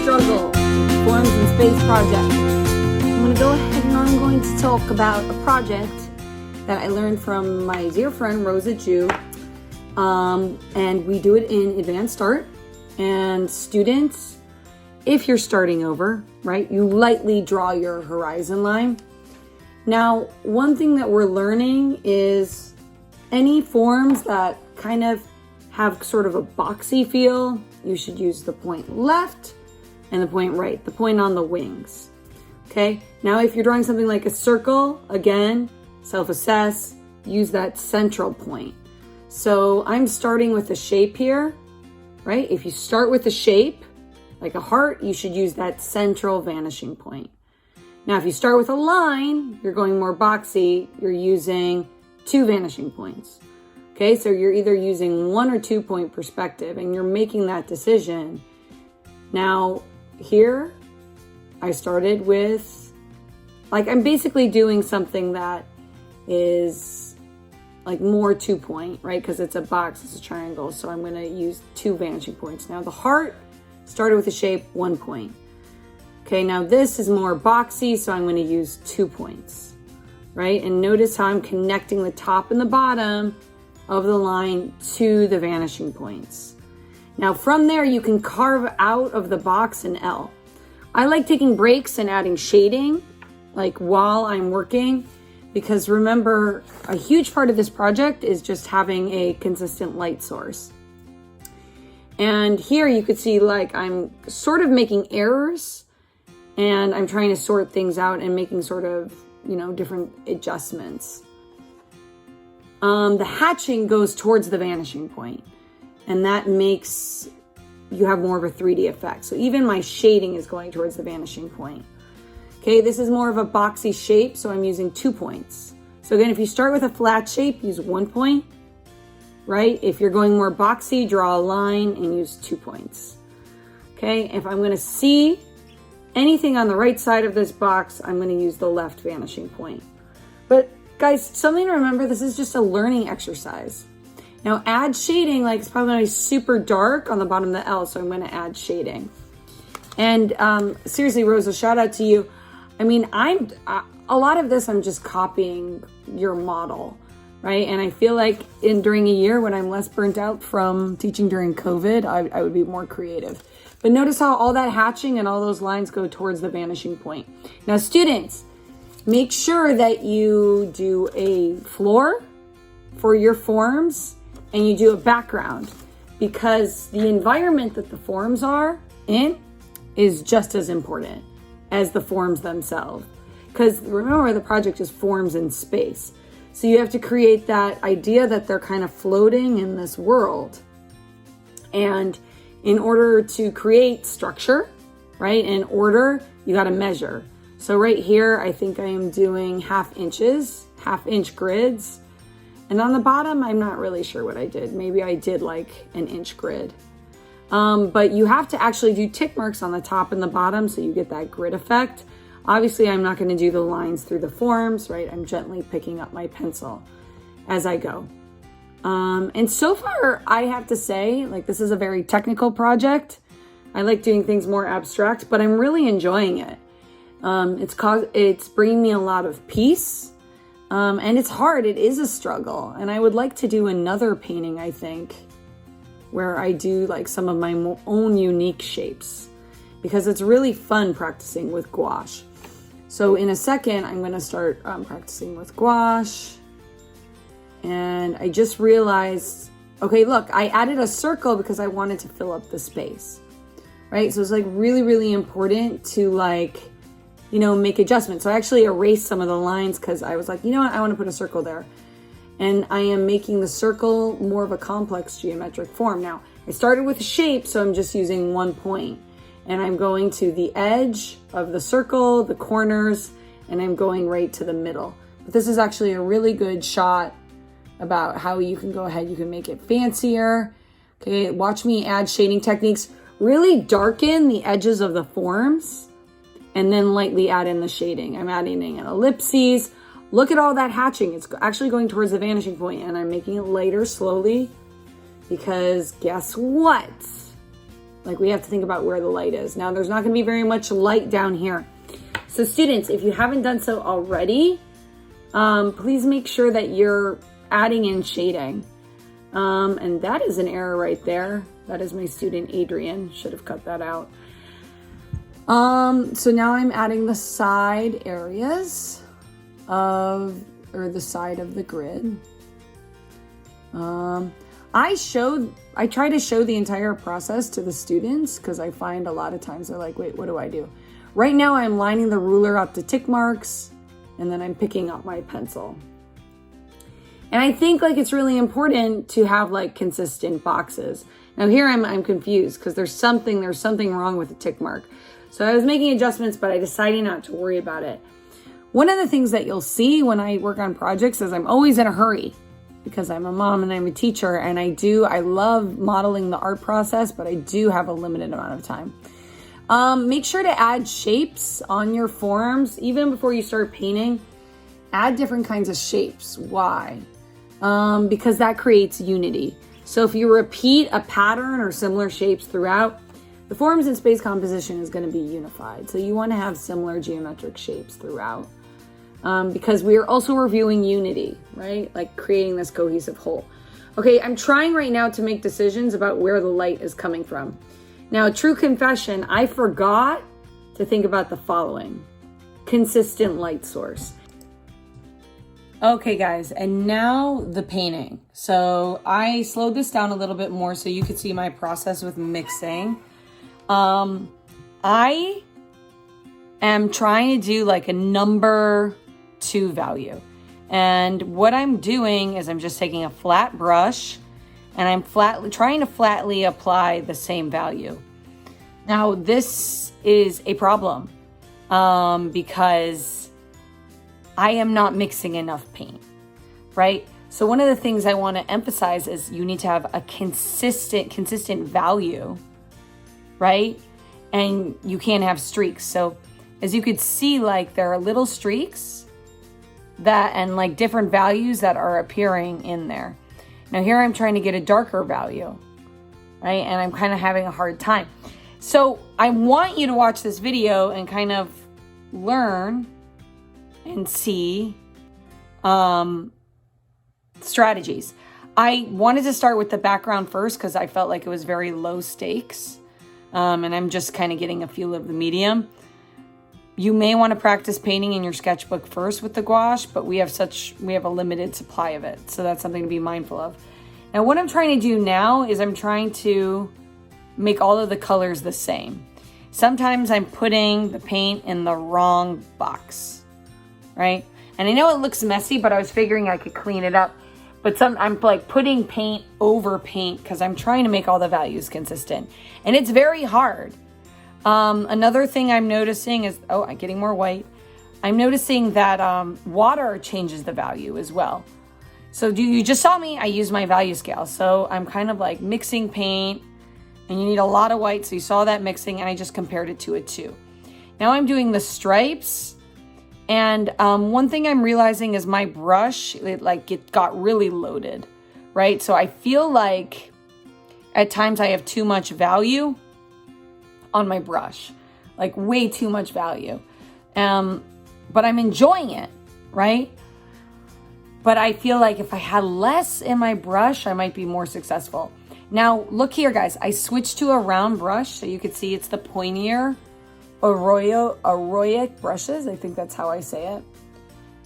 struggle forms in space project. I'm going to go ahead and I'm going to talk about a project that I learned from my dear friend Rosa Ju, and we do it in Advanced Art. And students, if you're starting over, right, you lightly draw your horizon line. Now, one thing that we're learning is any forms that kind of have sort of a boxy feel, you should use the point left and the point right, the point on the wings. Okay, now if you're drawing something like a circle, again, self-assess, use that central point. So I'm starting with a shape here, right? If you start with a shape, like a heart, you should use that central vanishing point. Now, if you start with a line, you're going more boxy, you're using 2 vanishing points. Okay, so you're either using 1 or 2 point perspective and you're making that decision. Now, here, I started with, like, I'm basically doing something that is like more 2 point, right? Because it's a box, it's a triangle, so I'm gonna use 2 vanishing points. Now, the heart started with a shape, 1 point. Okay, now this is more boxy, so I'm gonna use 2 points, right? And notice how I'm connecting the top and the bottom of the line to the vanishing points. Now from there, you can carve out of the box an L. I like taking breaks and adding shading, like while I'm working, because remember, a huge part of this project is just having a consistent light source. And here you could see, like, I'm sort of making errors and I'm trying to sort things out and making sort of, you know, different adjustments. The hatching goes towards the vanishing point, and that makes you have more of a 3D effect. So even my shading is going towards the vanishing point. Okay, this is more of a boxy shape, so I'm using 2 points. So again, if you start with a flat shape, use 1 point, right? If you're going more boxy, draw a line and use 2 points. Okay, if I'm gonna see anything on the right side of this box, I'm gonna use the left vanishing point. But guys, something to remember, this is just a learning exercise. Now add shading, like it's probably gonna be super dark on the bottom of the L, so I'm gonna add shading. And seriously, Rosa, shout out to you. I mean, a lot of this, I'm just copying your model, right? And I feel like during a year when I'm less burnt out from teaching during COVID, I would be more creative. But notice how all that hatching and all those lines go towards the vanishing point. Now students, make sure that you do a floor for your forms and you do a background, because the environment that the forms are in is just as important as the forms themselves. Because remember, the project is forms in space. So you have to create that idea that they're kind of floating in this world. And in order to create structure, right, and order, you got to measure. So right here, I think I am doing 1/2 inches, 1/2 inch grids. And on the bottom, I'm not really sure what I did. Maybe I did like an inch grid. But you have to actually do tick marks on the top and the bottom so you get that grid effect. Obviously, I'm not going to do the lines through the forms, right? I'm gently picking up my pencil as I go. And so far, I have to say, like, this is a very technical project. I like doing things more abstract, but I'm really enjoying it. It's bringing me a lot of peace. And it's hard. It is a struggle. And I would like to do another painting, I think, where I do like some of my own unique shapes, because it's really fun practicing with gouache. So in a second, I'm going to start practicing with gouache. And I just realized, okay, look, I added a circle because I wanted to fill up the space, right? So it's like really, really important to, like, you know, make adjustments. So I actually erased some of the lines because I was like, you know what, I want to put a circle there. And I am making the circle more of a complex geometric form. Now, I started with a shape, so I'm just using 1 point. And I'm going to the edge of the circle, the corners, and I'm going right to the middle. But this is actually a really good shot about how you can go ahead, you can make it fancier. Okay, watch me add shading techniques. Really darken the edges of the forms and then lightly add in the shading. I'm adding in ellipses. Look at all that hatching. It's actually going towards the vanishing point, and I'm making it lighter slowly because guess what? Like we have to think about where the light is. Now there's not gonna be very much light down here. So students, if you haven't done so already, please make sure that you're adding in shading. And that is an error right there. That is my student Adrian, should have cut that out. So now I'm adding the side areas or the side of the grid. I try to show the entire process to the students because I find a lot of times they're like, wait, what do I do? Right now I'm lining the ruler up to tick marks and then I'm picking up my pencil. And I think like it's really important to have like consistent boxes. Now here I'm confused because there's something wrong with the tick mark. So I was making adjustments, but I decided not to worry about it. One of the things that you'll see when I work on projects is I'm always in a hurry because I'm a mom and I'm a teacher and I love modeling the art process, but I do have a limited amount of time. Make sure to add shapes on your forms, even before you start painting. Add different kinds of shapes. Why? Because that creates unity. So if you repeat a pattern or similar shapes throughout, the forms and space composition is going to be unified. So you want to have similar geometric shapes throughout. Because we are also reviewing unity, right? Like creating this cohesive whole. Okay, I'm trying right now to make decisions about where the light is coming from. Now, true confession, I forgot to think about the following. Consistent light source. Okay, guys, and now the painting. So I slowed this down a little bit more so you could see my process with mixing. I am trying to do like a number 2 value. And what I'm doing is I'm just taking a flat brush and I'm trying to flatly apply the same value. Now this is a problem because I am not mixing enough paint, right? So one of the things I want to emphasize is you need to have a consistent value, right? And you can't have streaks. So as you could see, like there are little streaks that and like different values that are appearing in there. Now here I'm trying to get a darker value, right? And I'm kind of having a hard time. So I want you to watch this video and kind of learn and see strategies. I wanted to start with the background first because I felt like it was very low stakes. And I'm just kind of getting a feel of the medium. You may want to practice painting in your sketchbook first with the gouache, but we have a limited supply of it. So that's something to be mindful of. Now what I'm trying to do now is I'm trying to make all of the colors the same. Sometimes I'm putting the paint in the wrong box, right? And I know it looks messy, but I was figuring I could clean it up. But I'm like putting paint over paint because I'm trying to make all the values consistent. And it's very hard. Another thing I'm noticing is, I'm getting more white. I'm noticing that water changes the value as well. So you just saw me, I use my value scale. So I'm kind of like mixing paint and you need a lot of white. So you saw that mixing and I just compared it to a 2. Now I'm doing the stripes. And one thing I'm realizing is my brush, it got really loaded, right? So I feel like at times I have too much value on my brush, like way too much value. But I'm enjoying it, right? But I feel like if I had less in my brush, I might be more successful. Now, look here, guys. I switched to a round brush, so you could see it's the pointier Arroyo brushes. I think that's how I say it.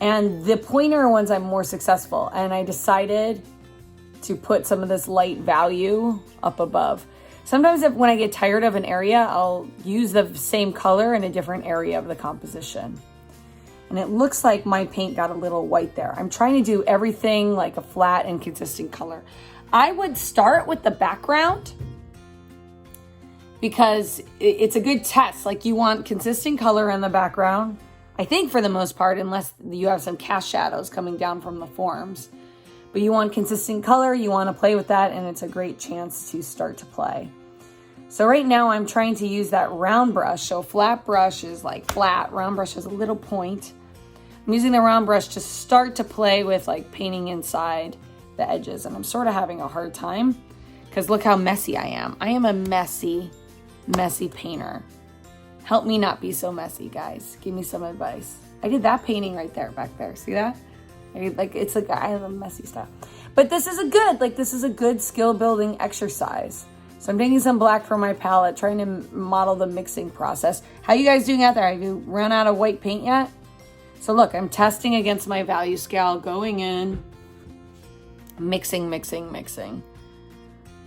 And the pointer ones, I'm more successful. And I decided to put some of this light value up above. Sometimes when I get tired of an area, I'll use the same color in a different area of the composition. And it looks like my paint got a little white there. I'm trying to do everything like a flat and consistent color. I would start with the background because it's a good test. Like you want consistent color in the background, I think for the most part, unless you have some cast shadows coming down from the forms. But you want consistent color, you want to play with that, and it's a great chance to start to play. So right now I'm trying to use that round brush. So flat brush is like flat, round brush has a little point. I'm using the round brush to start to play with like painting inside the edges, and I'm sort of having a hard time because look how messy I am. I am a messy messy painter. Help me not be so messy, guys. Give me some advice. I did that painting right there, back there. See that? It's like I have a messy stuff. But this is a good skill building exercise. So I'm taking some black from my palette, trying to model the mixing process. How you guys doing out there? Have you run out of white paint yet? So look, I'm testing against my value scale, going in, mixing.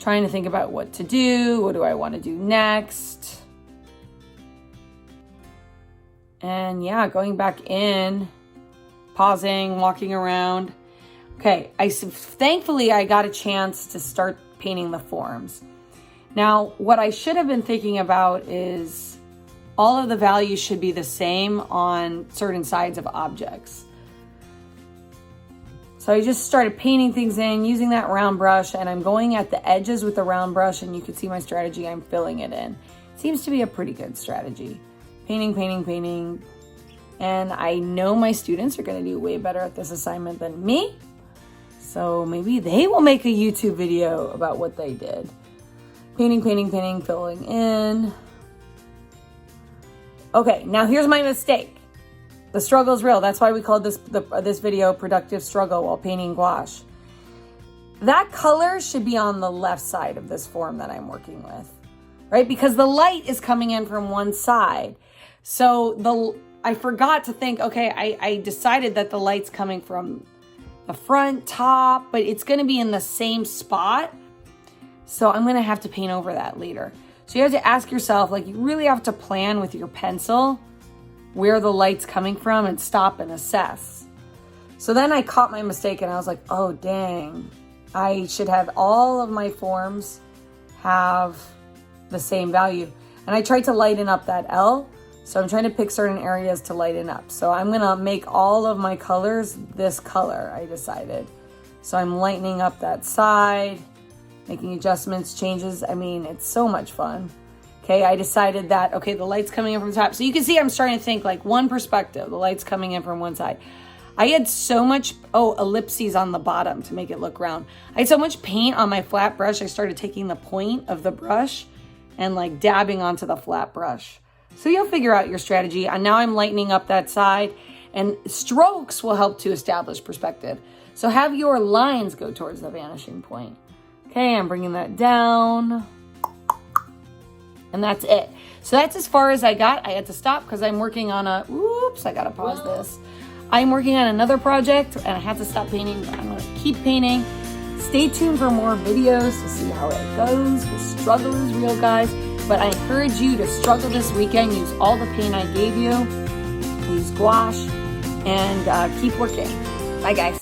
Trying to think about what to do. What do I want to do next? And yeah, going back in, pausing, walking around. Okay, thankfully I got a chance to start painting the forms. Now, what I should have been thinking about is all of the values should be the same on certain sides of objects. So I just started painting things in using that round brush, and I'm going at the edges with the round brush, and you can see my strategy. I'm filling it in. Seems to be a pretty good strategy. Painting. And I know my students are going to do way better at this assignment than me. So maybe they will make a YouTube video about what they did. Painting, filling in. Okay, now here's my mistake. The struggle is real. That's why we called this video Productive Struggle While Painting Gouache. That color should be on the left side of this form that I'm working with, right? Because the light is coming in from one side. So I forgot to think, okay, I decided that the light's coming from the front, top, but it's going to be in the same spot. So I'm going to have to paint over that later. So you have to ask yourself, like, you really have to plan with your pencil where the light's coming from and stop and assess. So then I caught my mistake and I was like, oh, dang, I should have all of my forms have the same value. And I tried to lighten up that L. So I'm trying to pick certain areas to lighten up. So I'm going to make all of my colors this color, I decided. So I'm lightening up that side, making adjustments, changes. I mean, it's so much fun. Okay, I decided that, okay, the light's coming in from the top. So you can see I'm starting to think like one perspective. The light's coming in from one side. I had so much, ellipses on the bottom to make it look round. I had so much paint on my flat brush, I started taking the point of the brush and like dabbing onto the flat brush. So you'll figure out your strategy. And now I'm lightening up that side, and strokes will help to establish perspective. So have your lines go towards the vanishing point. Okay, I'm bringing that down. And that's it. So that's as far as I got. I had to stop because I'm working on I gotta pause this. I'm working on another project and I had to stop painting, but I'm gonna keep painting. Stay tuned for more videos to see how it goes. The struggle is real, guys. But I encourage you to struggle this weekend. Use all the paint I gave you. Use gouache and keep working. Bye, guys.